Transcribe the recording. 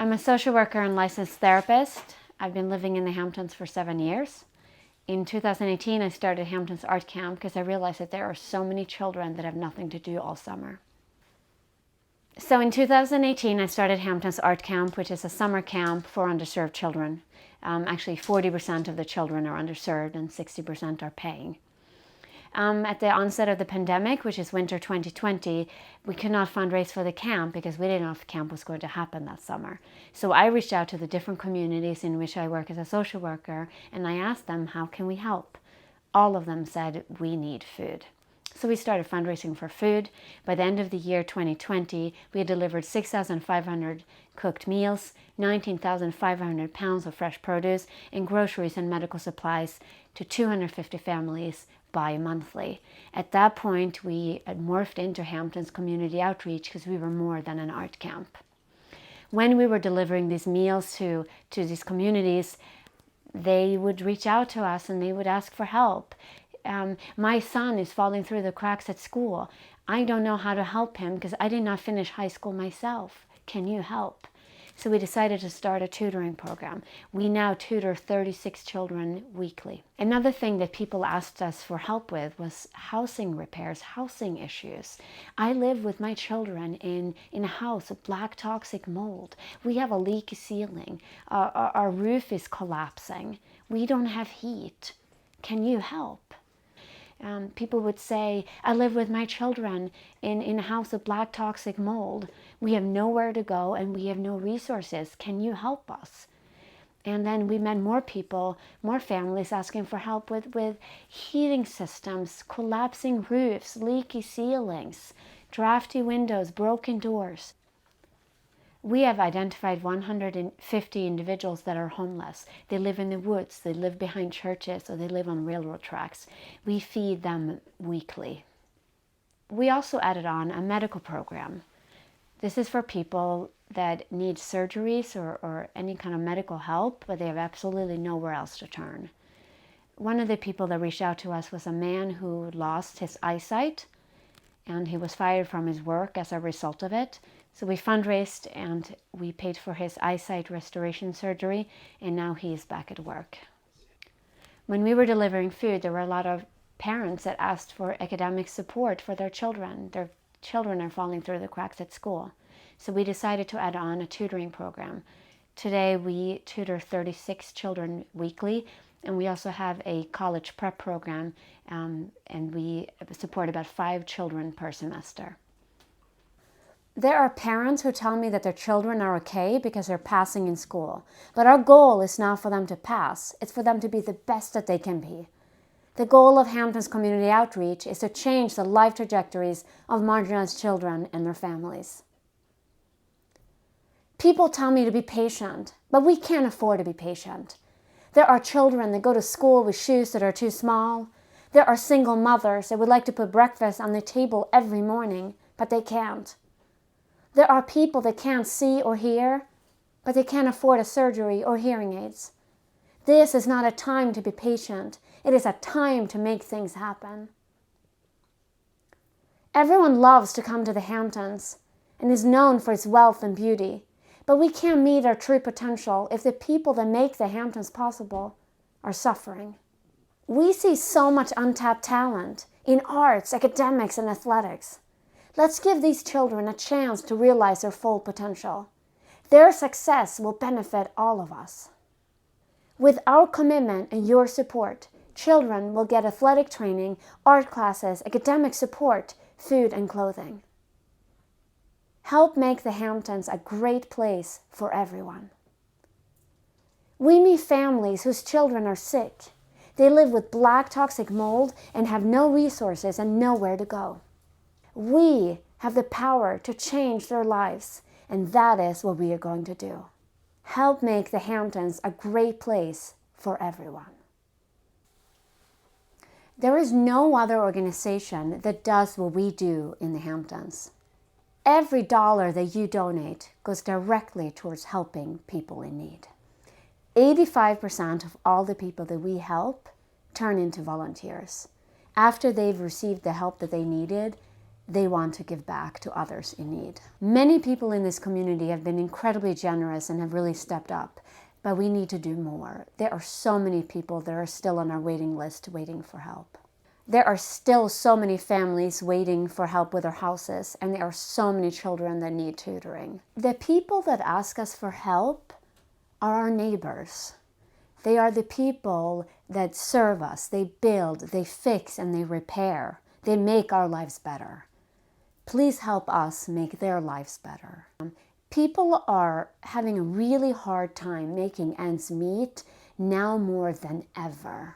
I'm a social worker and licensed therapist. I've been living in the Hamptons for 7 years. In 2018, I started Hamptons Art Camp because I realized that there are so many children that have nothing to do all summer. So in 2018, I started Hamptons Art Camp, which is a summer camp for underserved children. Actually, 40% of the children are underserved and 60% are paying. At the onset of the pandemic, which is winter 2020, we could not fundraise for the camp because we didn't know if the camp was going to happen that summer. So I reached out to the different communities in which I work as a social worker, and I asked them, how can we help? All of them said, we need food. So we started fundraising for food. By the end of the year 2020, we had delivered 6,500 cooked meals, 19,500 pounds of fresh produce, and groceries and medical supplies to 250 families bi-monthly. At that point, we had morphed into Hamptons Community Outreach because we were more than an art camp. When we were delivering these meals to these communities, they would reach out to us and they would ask for help. My son is falling through the cracks at school. I don't know how to help him because I did not finish high school myself. Can you help? So we decided to start a tutoring program. We now tutor 36 children weekly. Another thing that people asked us for help with was housing repairs, housing issues. I live with my children in a house of black toxic mold. We have a leaky ceiling. Our roof is collapsing. We don't have heat. Can you help? People would say, I live with my children in a house of black toxic mold. We have nowhere to go and we have no resources. Can you help us? And then we met more people, more families asking for help with heating systems, collapsing roofs, leaky ceilings, drafty windows, broken doors. We have identified 150 individuals that are homeless. They live in the woods, they live behind churches, or they live on railroad tracks. We feed them weekly. We also added on a medical program. This is for people that need surgeries or any kind of medical help, but they have absolutely nowhere else to turn. One of the people that reached out to us was a man who lost his eyesight, and he was fired from his work as a result of it. So we fundraised and we paid for his eyesight restoration surgery, and now he is back at work. When we were delivering food, there were a lot of parents that asked for academic support for their children. Their children are falling through the cracks at school. So we decided to add on a tutoring program. Today we tutor 36 children weekly, and we also have a college prep program, and we support about 5 children per semester. There are parents who tell me that their children are okay because they're passing in school. But our goal is not for them to pass. It's for them to be the best that they can be. The goal of Hamptons Community Outreach is to change the life trajectories of marginalized children and their families. People tell me to be patient, but we can't afford to be patient. There are children that go to school with shoes that are too small. There are single mothers that would like to put breakfast on the table every morning, but they can't. There are people that can't see or hear, but they can't afford a surgery or hearing aids. This is not a time to be patient. It is a time to make things happen. Everyone loves to come to the Hamptons and is known for its wealth and beauty, but we can't meet our true potential if the people that make the Hamptons possible are suffering. We see so much untapped talent in arts, academics, and athletics. Let's give these children a chance to realize their full potential. Their success will benefit all of us. With our commitment and your support, children will get athletic training, art classes, academic support, food, and clothing. Help make the Hamptons a great place for everyone. We meet families whose children are sick. They live with black toxic mold and have no resources and nowhere to go. We have the power to change their lives, and that is what we are going to do. Help make the Hamptons a great place for everyone. There is no other organization that does what we do in the Hamptons. Every dollar that you donate goes directly towards helping people in need. 85% of all the people that we help turn into volunteers. After they've received the help that they needed, they want to give back to others in need. Many people in this community have been incredibly generous and have really stepped up, but we need to do more. There are so many people that are still on our waiting list waiting for help. There are still so many families waiting for help with their houses, and there are so many children that need tutoring. The people that ask us for help are our neighbors. They are the people that serve us. They build, they fix, and they repair. They make our lives better. Please help us make their lives better. People are having a really hard time making ends meet now more than ever.